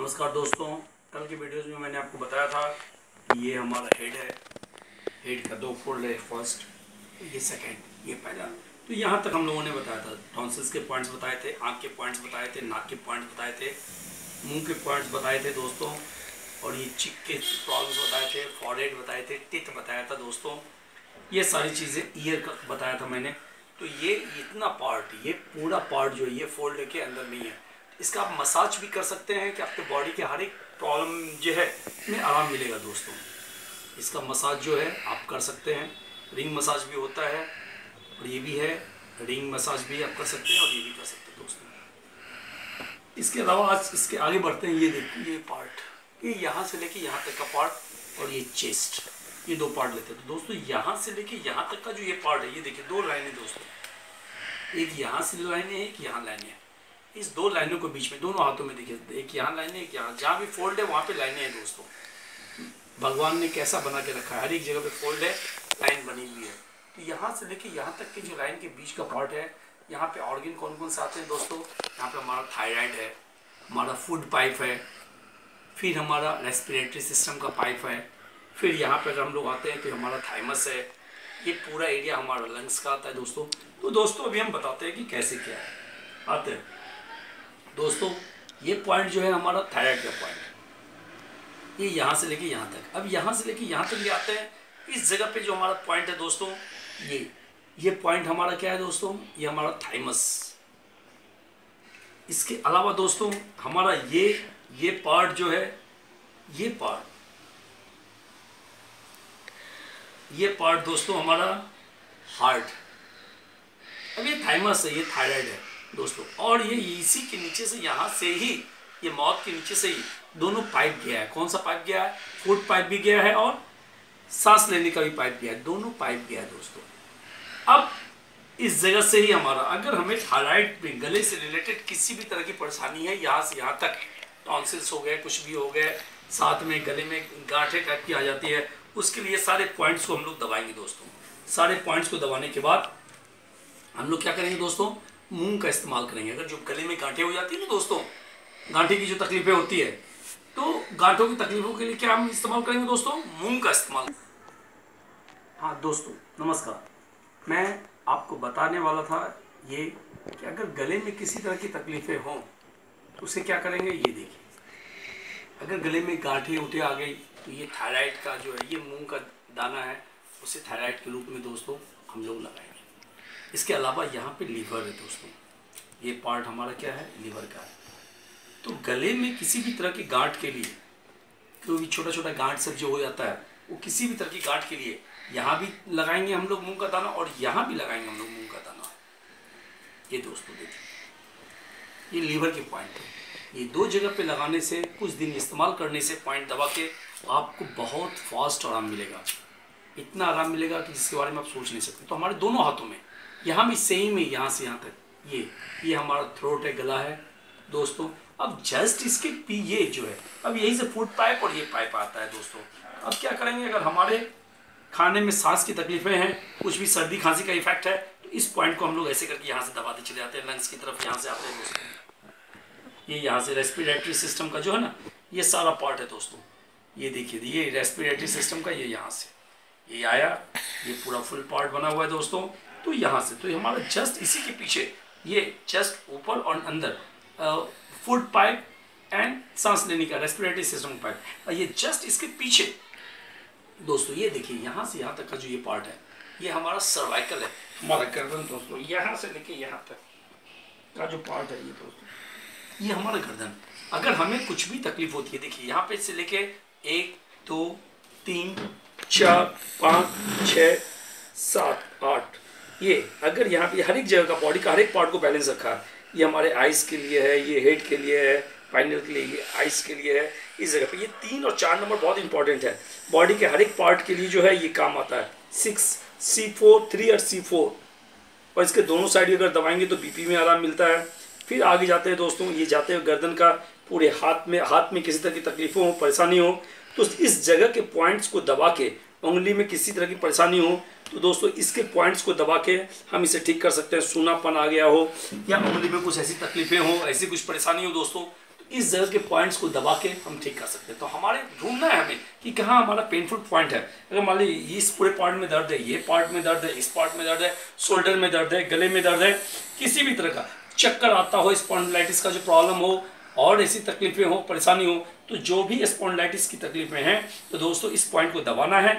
नमस्कार दोस्तों, कल की वीडियोज़ में मैंने आपको बताया था कि ये हमारा हेड है। हेड का 2 फोल्ड है, फर्स्ट, ये सेकंड, ये पहला। तो यहाँ तक हम लोगों ने बताया था, टॉन्सिल्स के पॉइंट्स बताए थे, आँख के पॉइंट्स बताए थे, नाक के पॉइंट्स बताए थे, मुंह के पॉइंट्स बताए थे दोस्तों, और ये चिक के प्रॉब्लम्स बताए थे, फॉरहेड बताए थे, टिथ बताया था दोस्तों। ये सारी चीज़ें ईयर का बताया था मैंने। तो ये इतना पार्ट, ये पूरा पार्ट जो है ये फोल्ड के अंदर नहीं है। इसका आप मसाज भी कर सकते हैं कि आपके बॉडी के हर एक प्रॉब्लम जो है में आराम मिलेगा दोस्तों। इसका मसाज जो है आप कर सकते हैं, रिंग मसाज भी होता है और ये भी है, रिंग मसाज भी आप कर सकते हैं और ये भी कर सकते हैं दोस्तों। इसके अलावा आज इसके आगे बढ़ते हैं। ये देखिए, ये पार्ट, ये यहाँ से लेके यहाँ तक का पार्ट और ये चेस्ट, ये 2 पार्ट लेते हैं। तो दोस्तों यहाँ से लेके यहाँ तक का जो ये पार्ट है, ये देखिए 2 लाइनें दोस्तों, एक यहाँ से लाइनें है, एक यहाँ लाइनें है। इस 2 लाइनों के बीच में दोनों हाथों में देखिए, एक यहाँ लाइनें, एक यहाँ, जहाँ भी फोल्ड है वहाँ पे लाइनें हैं दोस्तों। भगवान ने कैसा बना के रखा है, हर एक जगह पे फोल्ड है, लाइन बनी हुई है। तो यहाँ से लेके यहाँ तक के जो लाइन के बीच का पार्ट है, यहाँ पे ऑर्गन कौन कौन से आते हैं दोस्तों। यहाँ पे हमारा थायराइड है, हमारा फूड पाइप है, फिर हमारा रेस्पिरेटरी सिस्टम का पाइप है, फिर यहाँ पे अगर हम लोग आते हैं तो हमारा थाइमस है। ये पूरा एरिया हमारा लंग्स का आता है दोस्तों। तो दोस्तों अभी हम बताते हैं कि कैसे क्या है, आते हैं दोस्तों। ये पॉइंट जो है हमारा थायराइड का पॉइंट, ये यहाँ से लेके यहाँ तक। अब यहाँ से लेके यहाँ तक ये आते हैं, इस जगह पे जो हमारा पॉइंट है दोस्तों, ये पॉइंट हमारा क्या है दोस्तों, ये हमारा थाइमस। इसके अलावा दोस्तों हमारा ये पार्ट जो है, ये पार्ट दोस्तों हमारा हार्ट। अब ये थाइमस है, ये थायराइड है दोस्तों, और ये इसी के नीचे से, यहाँ से ही, ये माउथ के नीचे से ही दोनों पाइप गया है। कौन सा पाइप गया है? फूड पाइप भी गया है और सांस लेने का भी पाइप गया है, दोनों पाइप गया है दोस्तों। अब इस जगह से ही हमारा, अगर हमें थायराइड में गले से रिलेटेड किसी भी तरह की परेशानी है, यहाँ से यहाँ तक टॉन्सिल्स हो गए, कुछ भी हो गए, साथ में गले में गांठे टाइप की आ जाती है, उसके लिए सारे पॉइंट्स को हम लोग दबाएंगे दोस्तों। सारे पॉइंट्स को दबाने के बाद हम लोग क्या करेंगे दोस्तों, मूंग का इस्तेमाल करेंगे। अगर जो गले में गांठें हो जाती है ना दोस्तों, गांठे की जो तकलीफें होती है, तो गांठों की तकलीफों के लिए क्या हम इस्तेमाल करेंगे दोस्तों, मूंग का इस्तेमाल। हाँ दोस्तों नमस्कार, मैं आपको बताने वाला था ये कि अगर गले में किसी तरह की तकलीफें हों तो उसे क्या करेंगे। ये देखिए, अगर गले में गांठें उठे आ गई तो ये थायराइड का जो है, ये मूंग का दाना है, उसे थायराइड के रूप में दोस्तों हम लोग लगाएंगे। इसके अलावा यहाँ पे लीवर है दोस्तों, ये पार्ट हमारा क्या है, लीवर का है। तो गले में किसी भी तरह की गांठ के लिए, क्योंकि छोटा छोटा गांठ सब जो हो जाता है, वो किसी भी तरह की गांठ के लिए यहाँ भी लगाएंगे हम लोग मूंग का दाना, और यहाँ भी लगाएंगे हम लोग मूंग का दाना। ये दोस्तों देखिए, ये लीवर के पॉइंट है। ये 2 जगह पे लगाने से, कुछ दिन इस्तेमाल करने से, पॉइंट दबा के आपको बहुत फास्ट आराम मिलेगा। इतना आराम मिलेगा कि जिसके बारे में आप सोच नहीं सकते। तो हमारे दोनों हाथों में, यहाँ भी सेम है, यहाँ से यहाँ तक, ये हमारा थ्रोट है, गला है दोस्तों। अब जस्ट इसके ये जो है, अब यही से फूड पाइप और ये पाइप आता है दोस्तों। अब क्या करेंगे, अगर हमारे खाने में सांस की तकलीफें हैं, कुछ भी सर्दी खांसी का इफेक्ट है, तो इस पॉइंट को हम लोग ऐसे करके यहाँ से दबाते चले जाते हैं, लंग्स की तरफ यहाँ से आते हैं दोस्तों। ये यहाँ से रेस्पिरेटरी सिस्टम का जो है ना, ये सारा पार्ट है दोस्तों। ये देखिए, ये रेस्पिरेटरी सिस्टम का, ये यहाँ से ये आया, ये पूरा फुल पार्ट बना हुआ है दोस्तों। तो यहाँ से, तो हमारा जस्ट इसी के पीछे, ये जस्ट ऊपर और अंदर फूड पाइप एंड सांस लेने का रेस्पिरेटरी सिस्टम पाइप, और ये जस्ट इसके पीछे दोस्तों, ये देखिए यहाँ से यहाँ तक का जो ये पार्ट है, ये हमारा सर्वाइकल है, हमारा गर्दन दोस्तों। यहाँ से लेके यहाँ तक का जो पार्ट है ये दोस्तों, ये हमारा गर्दन। अगर हमें कुछ भी तकलीफ होती है, देखिए यहाँ पे से लेके 1 2 3 4 5 6 7 8, ये अगर यहाँ पे हर एक जगह का, बॉडी का हर एक पार्ट को बैलेंस रखा है। ये हमारे आइज़ के लिए है, ये हेड के लिए है, फाइनल के लिए, ये आइज़ के लिए है। इस जगह पे ये 3 और 4 नंबर बहुत इंपॉर्टेंट है, बॉडी के हर एक पार्ट के लिए जो है ये काम आता है। 6 C4 3 और C4, और इसके दोनों साइड अगर दबाएंगे तो बीपी में आराम मिलता है। फिर आगे जाते हैं दोस्तों, ये जाते हैं गर्दन का, पूरे हाथ में किसी तरह की तकलीफों हो, परेशानी हो, तो इस जगह के पॉइंट्स को दबा के, उंगली में किसी तरह की परेशानी हो तो दोस्तों इसके पॉइंट्स को दबा के हम इसे ठीक कर सकते हैं। सूनापन आ गया हो या उंगली में कुछ ऐसी तकलीफें हो, ऐसी कुछ परेशानी हो दोस्तों, तो इस जगह के पॉइंट्स को दबा के हम ठीक कर सकते हैं। तो हमारे ढूंढना है हमें कि कहाँ हमारा पेनफुल पॉइंट है। अगर मान लीजिए इस पूरे पार्ट में दर्द है, ये पार्ट में दर्द है, इस पार्ट में दर्द है, शोल्डर में दर्द है, गले में दर्द है, किसी भी तरह का चक्कर आता हो, स्पॉन्डिलाइटिस का जो प्रॉब्लम हो और ऐसी तकलीफें हो, परेशानी हो, तो जो भी स्पॉन्डिलाइटिस की तकलीफें हैं तो दोस्तों इस पॉइंट को दबाना है।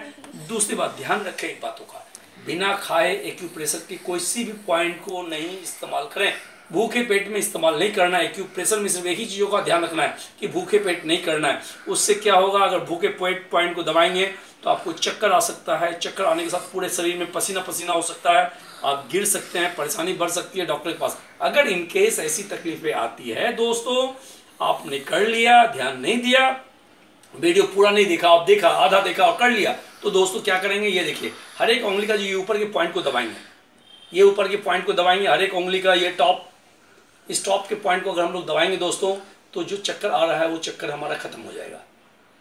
दूसरी बात, ध्यान रखें एक बातों का, बिना खाए एक्यूप्रेशर की कोई भी पॉइंट को नहीं इस्तेमाल करें। भूखे पेट में इस्तेमाल नहीं करना है। एक्यूप्रेशर में सिर्फ एक ही चीज़ों का ध्यान रखना है कि भूखे पेट नहीं करना है। उससे क्या होगा, अगर भूखे पेट पॉइंट को दबाएंगे तो आपको चक्कर आ सकता है। चक्कर आने के साथ पूरे शरीर में पसीना पसीना हो सकता है, आप गिर सकते हैं, परेशानी बढ़ सकती है डॉक्टर के पास। अगर इनकेस ऐसी तकलीफें आती है दोस्तों, आपने कर लिया, ध्यान नहीं दिया, वीडियो पूरा नहीं देखा, आप देखा आधा देखा और कर लिया, तो दोस्तों क्या करेंगे, ये देखिए हर एक उंगली का जो ये ऊपर के पॉइंट को दबाएंगे, ये ऊपर के पॉइंट को दबाएंगे, हर एक उंगली का ये टॉप, इस टॉप के पॉइंट को अगर हम लोग दबाएंगे दोस्तों, तो जो चक्कर आ रहा है वो चक्कर हमारा खत्म हो जाएगा।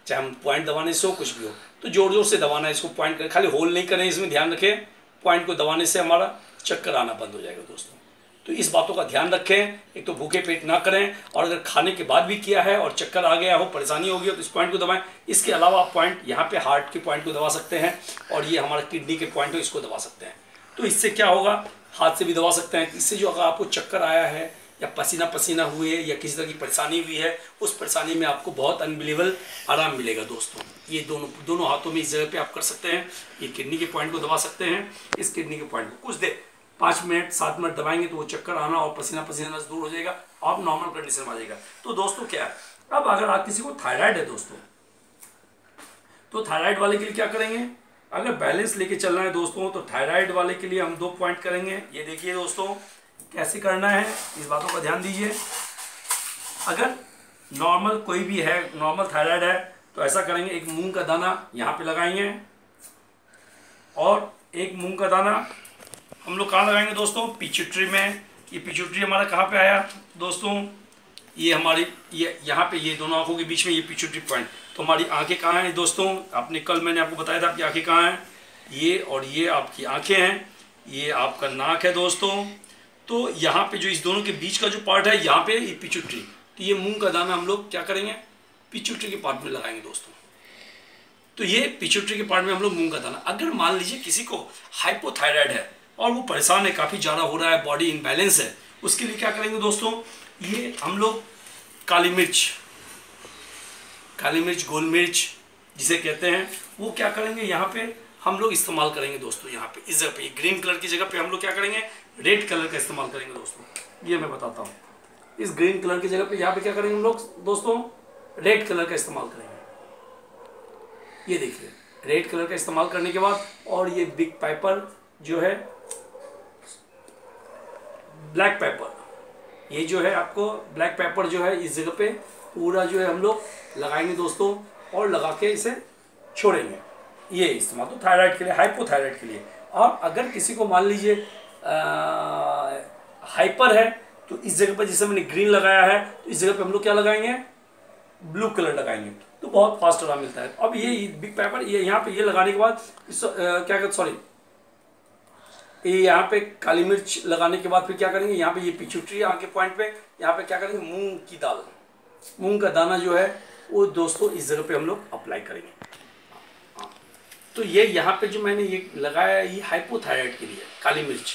चाहे हम पॉइंट दबाने से हो, कुछ भी हो, तो जोर जोर से दबाना है इसको। पॉइंट कर, खाली होल नहीं करें, इसमें ध्यान रखें, पॉइंट को दबाने से हमारा चक्कर आना बंद हो जाएगा दोस्तों। तो इस बातों का ध्यान रखें, एक तो भूखे पेट ना करें, और अगर खाने के बाद भी किया है और चक्कर आ गया हो, परेशानी हो गई हो, तो इस पॉइंट को दबाएं। इसके अलावा आप पॉइंट यहाँ पे हार्ट के पॉइंट को दबा सकते हैं, और ये हमारा किडनी के पॉइंट है, इसको दबा सकते हैं। तो इससे क्या होगा, हाथ से भी दबा सकते हैं। इससे जो अगर आपको चक्कर आया है या पसीना पसीना हुए या किसी तरह की परेशानी हुई है, उस परेशानी में आपको बहुत अनबिलीवेबल आराम मिलेगा दोस्तों। ये दोनों हाथों में इस जगह पे आप कर सकते हैं। ये किडनी के पॉइंट को दबा सकते हैं, इस किडनी के पॉइंट को कुछ देर 5 मिनट 7 मिनट दबाएंगे तो वो चक्कर आना और पसीना पसीना दूर हो जाएगा, आप नॉर्मल कंडीशन में आ जाएगा। तो दोस्तों क्या है, अब अगर आप किसी को थायराइड है दोस्तों, तो थायराइड वाले के लिए क्या करेंगे, अगर बैलेंस लेके चलना है दोस्तों, तो थायराइड वाले के लिए हम 2 पॉइंट करेंगे। ये देखिए दोस्तों कैसे करना है, इस बातों का ध्यान दीजिए। अगर नॉर्मल कोई भी है, नॉर्मल थायराइड है, तो ऐसा करेंगे, एक मूंग का दाना यहाँ पे लगाएंगे, और एक मूंग का दाना हम लोग कहाँ लगाएंगे दोस्तों, पिट्यूटरी में। ये पिट्यूटरी हमारा कहाँ पे आया दोस्तों, ये हमारी ये यहाँ पे, ये दोनों आंखों के बीच में ये पिट्यूटरी पॉइंट। तो हमारी आंखें कहाँ हैं दोस्तों, आपने कल मैंने आपको बताया था आपकी आंखें कहाँ हैं, ये और ये आपकी आंखें हैं, ये आपका नाक है दोस्तों। तो यहाँ पे जो इस दोनों के बीच का जो पार्ट है, यहाँ पे ये पिट्यूटरी, तो ये मूंग का दाना हम लोग क्या करेंगे, पिट्यूटरी के पार्ट में लगाएंगे दोस्तों। तो ये पिट्यूटरी के पार्ट में हम लोग मूंग का दाना। अगर मान लीजिए किसी को हाइपोथायराइड है और वो परेशान है, काफ़ी ज़्यादा हो रहा है, बॉडी इनबैलेंस है, उसके लिए क्या करेंगे दोस्तों, ये हम लोग काली मिर्च गोल मिर्च जिसे कहते हैं, वो क्या करेंगे, यहाँ पे हम लोग इस्तेमाल करेंगे दोस्तों। यहाँ पे इस जगह पे ग्रीन कलर की जगह पे हम लोग क्या करेंगे, रेड कलर का इस्तेमाल करेंगे दोस्तों। ये मैं बताता हूँ, इस ग्रीन कलर की जगह पे यहाँ पे क्या करेंगे हम लोग दोस्तों, रेड कलर का इस्तेमाल करेंगे। ये देखिए रेड कलर का इस्तेमाल करने के बाद, और ये बिग पेपर जो है, ब्लैक पेपर, ये जो है आपको ब्लैक पेपर जो है, इस जगह पे पूरा जो है हम लोग लगाएंगे दोस्तों, और लगा के इसे छोड़ेंगे। ये इस्तेमाल तो थायराइड के लिए, हाइपोथायराइड के लिए। और अगर किसी को मान लीजिए हाइपर है, तो इस जगह पर जैसे मैंने ग्रीन लगाया है, तो इस जगह पे हम लोग क्या लगाएंगे, ब्लू कलर लगाएंगे, तो बहुत फास्ट आराम मिलता है। अब ये बिग पेपर, ये यहाँ पे ये लगाने के बाद क्या कहते, सॉरी, ये यहाँ पे काली मिर्च लगाने के बाद फिर क्या करेंगे, यहाँ पे ये पिट्यूटरी आगे पॉइंट पे, यहाँ पे क्या करेंगे, मूंग की दाल, मूंग का दाना जो है वो दोस्तों इस जगह पे हम लोग अप्लाई करेंगे। तो ये यहाँ पे जो मैंने ये लगाया है, ये हाइपोथायराइड के लिए काली मिर्च,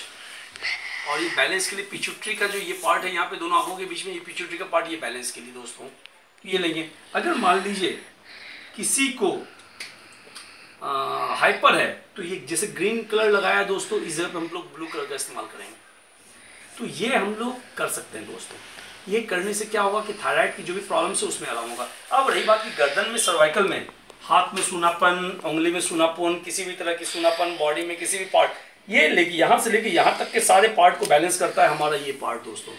और ये बैलेंस के लिए पिट्यूटरी का जो ये पार्ट है, यहाँ पे दोनों आंखों के बीच में ये पिट्यूटरी का पार्ट, ये बैलेंस के लिए दोस्तों ये लेंगे। अगर मान लीजिए किसी को हाइपर है, तो ये जैसे ग्रीन कलर लगाया दोस्तों, इस जगह पे हम लोग ब्लू कलर का इस्तेमाल करेंगे। तो ये हम लोग कर सकते हैं दोस्तों। ये करने से क्या होगा कि थायराइड की जो भी प्रॉब्लम है उसमें आराम होगा। अब रही बात की गर्दन में, सर्वाइकल में, हाथ में सूनापन, उंगली में सूनापन, किसी भी तरह की सूनापन, बॉडी में किसी भी पार्ट, ये लेके यहाँ से लेके यहाँ तक के सारे पार्ट को बैलेंस करता है हमारा ये पार्ट दोस्तों,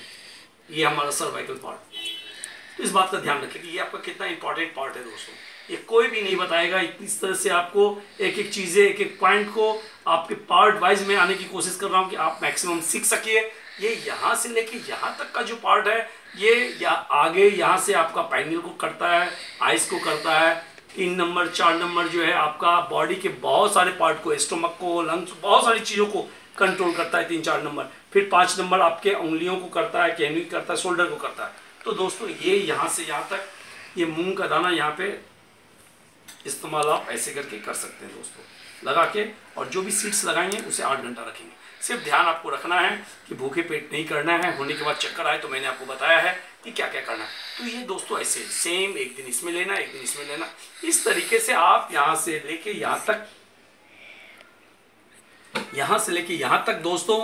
ये हमारा सर्वाइकल पार्ट। तो इस बात का ध्यान रखें कि ये आपका कितना इंपॉर्टेंट पार्ट है दोस्तों। ये कोई भी नहीं बताएगा, इस तरह से आपको एक एक चीज़ें, एक एक पॉइंट को आपके पार्ट वाइज में आने की कोशिश कर रहा हूँ कि आप मैक्सिमम सीख सकिए। ये यहाँ से लेके यहाँ तक का जो पार्ट है, ये आगे यहाँ से आपका पाइनियल को करता है, आइस को करता है, 3 नंबर 4 नंबर जो है आपका बॉडी के बहुत सारे पार्ट को, स्टोमक को, लंग्स, बहुत सारी चीज़ों को कंट्रोल करता है 3-4 नंबर। फिर 5 नंबर आपके उंगलियों को करता है, कैनी करता है, शोल्डर को करता है। तो दोस्तों ये यहाँ से यहाँ तक ये मूंग का दाना यहाँ पे इस्तेमाल आप ऐसे करके कर सकते हैं दोस्तों, लगा के। और जो भी सीड्स लगाएंगे उसे 8 घंटा रखेंगे। सिर्फ ध्यान आपको रखना है कि भूखे पेट नहीं करना है। होने के बाद चक्कर आए तो मैंने आपको बताया है कि क्या क्या करना है। तो ये दोस्तों ऐसे सेम, एक दिन इसमें लेना, एक दिन इसमें लेना, इस तरीके से आप यहाँ से लेके यहाँ तक, यहाँ से लेके यहाँ तक दोस्तों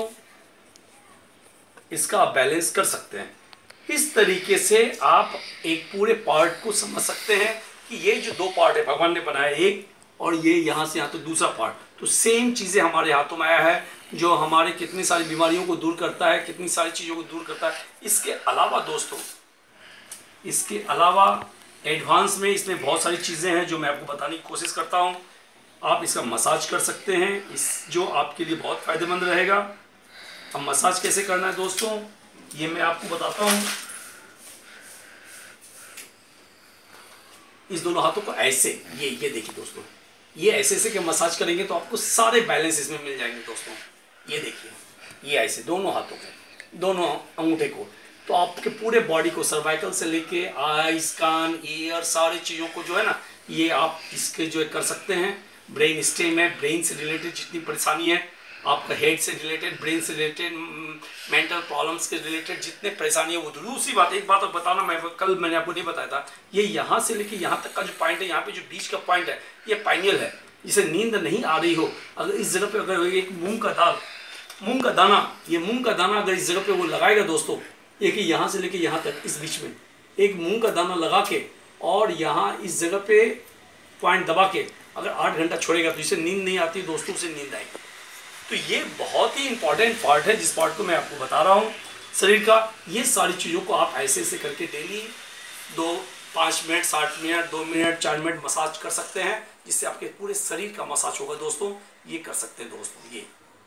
इसका आप बैलेंस कर सकते हैं। इस तरीके से आप एक पूरे पार्ट को समझ सकते हैं कि ये जो 2 पार्ट है भगवान ने बनाया, एक और ये यहाँ से यहाँ तो दूसरा पार्ट, तो सेम चीज़ें हमारे हाथों में आया है जो हमारे कितनी सारी बीमारियों को दूर करता है, कितनी सारी चीज़ों को दूर करता है। इसके अलावा दोस्तों, इसके अलावा एडवांस में इसमें बहुत सारी चीज़ें हैं जो मैं आपको बताने की कोशिश करता हूँ। आप इसका मसाज कर सकते हैं, इस जो आपके लिए बहुत फ़ायदेमंद रहेगा। अब मसाज कैसे करना है दोस्तों, ये मैं आपको बताता हूँ। इस दोनों हाथों को ऐसे, ये देखिए दोस्तों, ये ऐसे ऐसे के मसाज करेंगे तो आपको सारे बैलेंस इसमें मिल जाएंगे दोस्तों। ये देखिए, ये ऐसे दोनों हाथों के, दोनों अंगूठे को, तो आपके पूरे बॉडी को, सर्वाइकल से लेके आईज, कान, ईयर, सारी चीज़ों को जो है ना, ये आप इसके जो कर सकते हैं। ब्रेन स्टेम है, ब्रेन से रिलेटेड जितनी परेशानी है, आपका हेड से रिलेटेड, ब्रेन से रिलेटेड, मेंटल प्रॉब्लम्स के रिलेटेड जितने परेशानी है वो दूसरी बात। एक बात और बताना, मैंने आपको नहीं बताया था, ये यहाँ से लेके यहाँ तक का जो पॉइंट है, यहाँ पे जो बीच का पॉइंट है, ये पाइनियल है। जिसे नींद नहीं आ रही हो, अगर इस जगह पे अगर एक मूंग का दाना, ये मूंग का दाना अगर इस जगह पे वो लगाएगा दोस्तों, एक यहाँ से लेके यहाँ तक इस बीच में एक मूंग का दाना लगा के और यहाँ इस जगह पे पॉइंट दबा के अगर 8 घंटा छोड़ेगा तो इसे नींद नहीं आती दोस्तों, उसे नींद आएगी। तो ये बहुत ही इंपॉर्टेंट पार्ट है, जिस पार्ट को मैं आपको बता रहा हूँ शरीर का। ये सारी चीज़ों को आप ऐसे ऐसे करके daily 5 minute, 60 minute, 2 minute, 4 minute massage कर सकते हैं, जिससे आपके पूरे शरीर का मसाज होगा दोस्तों। ये कर सकते हैं दोस्तों,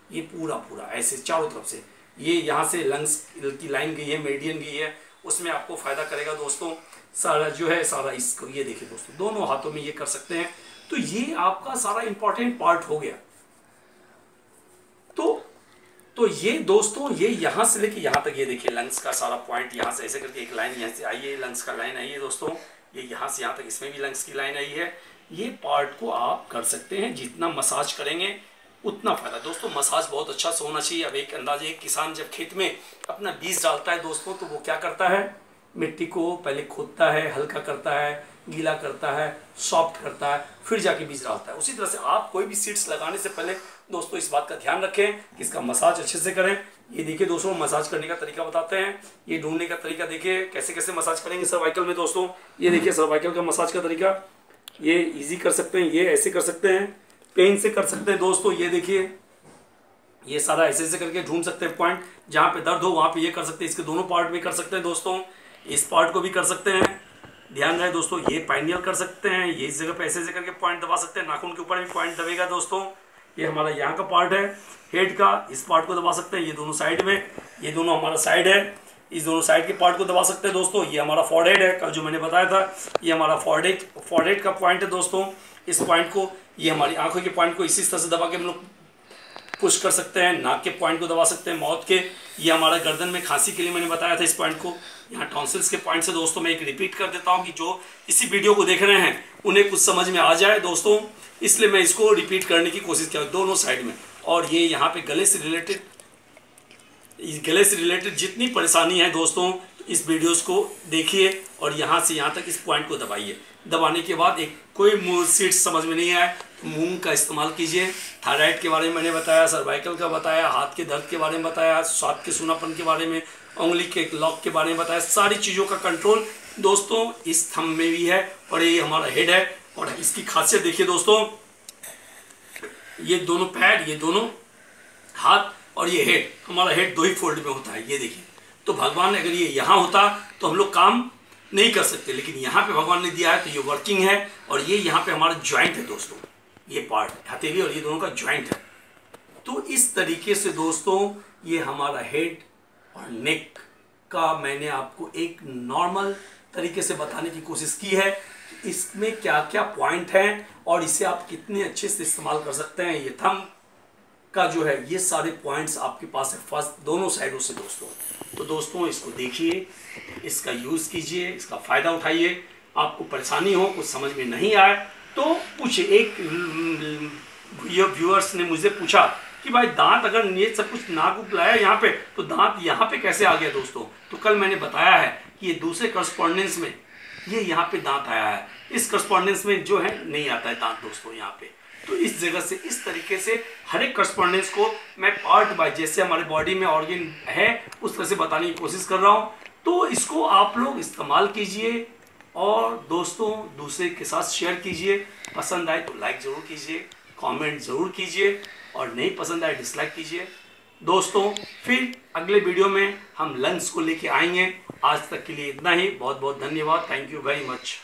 ये पूरा ऐसे चारों तरफ से। ये यहाँ से लंग्स की लाइन गई है, मेरिडियन गई है, उसमें आपको फ़ायदा करेगा दोस्तों। सारा जो है सारा इसको, ये देखिए दोस्तों, दोनों हाथों में ये कर सकते हैं। तो ये आपका सारा इंपॉर्टेंट पार्ट हो गया। तो ये दोस्तों, ये यहाँ से लेके यहाँ तक, ये देखिए लंग्स का सारा पॉइंट, यहाँ से ऐसे करके एक लाइन यहाँ से आई है, लंग्स का लाइन आई है दोस्तों। ये यहाँ से यहाँ तक, इसमें भी लंग्स की लाइन आई है। ये पार्ट को आप कर सकते हैं, जितना मसाज करेंगे उतना फायदा दोस्तों। मसाज बहुत अच्छा से होना चाहिए। अब एक अंदाजे, एक किसान जब खेत में अपना बीज डालता है दोस्तों, तो वो क्या करता है, मिट्टी को पहले खोदता है, हल्का करता है, गीला करता है, सॉफ्ट करता है, फिर जाके बीज डालता है। उसी तरह से आप कोई भी सीड्स लगाने से पहले दोस्तों इस बात का ध्यान रखें कि इसका मसाज अच्छे से करें। ये देखिए दोस्तों, मसाज करने का तरीका बताते हैं। ये ढूंढने का तरीका देखिए कैसे कैसे मसाज करेंगे सर्वाइकल में दोस्तों। ये देखिए सर्वाइकल का मसाज का तरीका, ये इजी कर सकते हैं, ये ऐसे कर सकते हैं, पेन से कर सकते हैं दोस्तों। ये देखिए, ये सारा ऐसे ऐसे करके ढूंढ सकते हैं पॉइंट, जहाँ पे दर्द हो वहाँ पे ये कर सकते हैं। इसके दोनों पार्ट में कर सकते हैं दोस्तों, इस पार्ट को भी कर सकते हैं। ध्यान रहे दोस्तों, ये पाइनियल कर सकते हैं, ये इस जगह पे ऐसे ऐसे करके पॉइंट दबा सकते हैं। नाखून के ऊपर भी पॉइंट दबेगा दोस्तों। ये हमारा यहाँ का पार्ट है हेड का, इस पार्ट को दबा सकते हैं। ये दोनों साइड में, ये दोनों हमारा साइड है, इस दोनों साइड के पार्ट को दबा सकते हैं दोस्तों। ये हमारा फॉरहेड है, कल जो मैंने बताया था, ये हमारा फॉरहेड का पॉइंट है दोस्तों। इस पॉइंट को, ये हमारी आंखों के पॉइंट को इसी तरह से दबा के हम लोग पुश कर सकते हैं। नाक के पॉइंट को दबा सकते हैं, माउथ के। ये हमारा गर्दन में खांसी के लिए मैंने बताया था इस पॉइंट को। यहाँ टॉन्सिल्स के पॉइंट से दोस्तों मैं एक रिपीट कर देता हूँ कि जो इसी वीडियो को देख रहे हैं उन्हें कुछ समझ में आ जाए दोस्तों, इसलिए मैं इसको रिपीट करने की कोशिश किया दोनों साइड में। और ये यहाँ पे गले से रिलेटेड जितनी परेशानी है दोस्तों, इस वीडियोस को देखिए और यहाँ से यहाँ तक इस पॉइंट को दबाइए। दबाने के बाद एक कोई सीड्स समझ में नहीं आए तो मूंग का इस्तेमाल कीजिए। थायराइड के बारे में मैंने बताया, सर्वाइकल का बताया, हाथ के दर्द के बारे में बताया, स्वाद के सूनापन के बारे में, उंगली के लॉक के बारे में बताया। सारी चीज़ों का कंट्रोल दोस्तों इस थंब में भी है। और ये हमारा हेड है, और इसकी खासियत देखिए दोस्तों, ये दोनों पैर, ये दोनों हाथ और ये हेड, हमारा हेड 2 ही फोल्ड में होता है। ये देखिए, तो भगवान ने अगर ये यहाँ होता तो हम लोग काम नहीं कर सकते, लेकिन यहाँ पे भगवान ने दिया है तो ये वर्किंग है। और ये यहाँ पे हमारा ज्वाइंट है दोस्तों, ये पार्ट हथेली और ये दोनों का ज्वाइंट है। तो इस तरीके से दोस्तों ये हमारा हेड और नेक का मैंने आपको एक नॉर्मल तरीके से बताने की कोशिश की है, इसमें क्या क्या पॉइंट हैं और इसे आप कितने अच्छे से इस्तेमाल कर सकते हैं। ये थंब का जो है ये सारे पॉइंट्स आपके पास है फर्स्ट दोनों साइडों से दोस्तों। तो दोस्तों इसको देखिए, इसका यूज़ कीजिए, इसका फ़ायदा उठाइए। आपको परेशानी हो, कुछ समझ में नहीं आए तो पूछिए। एक व्यूअर्स ने मुझे पूछा कि भाई दांत अगर ये सब कुछ नाक लाया यहाँ पे तो दांत यहाँ पे कैसे आ गया दोस्तों। तो कल मैंने बताया है कि ये दूसरे करस्पॉन्डेंस में ये यहाँ पे दांत आया है, इस करस्पॉन्डेंस में जो है नहीं आता है दांत दोस्तों यहाँ पे। तो इस जगह से इस तरीके से हर एक करस्पॉन्डेंस को मैं पार्ट बाय जैसे हमारे बॉडी में ऑर्गन है उस तरह से बताने की कोशिश कर रहा हूँ। तो इसको आप लोग इस्तेमाल कीजिए और दोस्तों दूसरे के साथ शेयर कीजिए। पसंद आए तो लाइक ज़रूर कीजिए, कमेंट ज़रूर कीजिए और नहीं पसंद आए डिसलाइक कीजिए। दोस्तों फिर अगले वीडियो में हम लंग्स को लेके आएंगे। आज तक के लिए इतना ही। बहुत बहुत धन्यवाद। Thank you very much.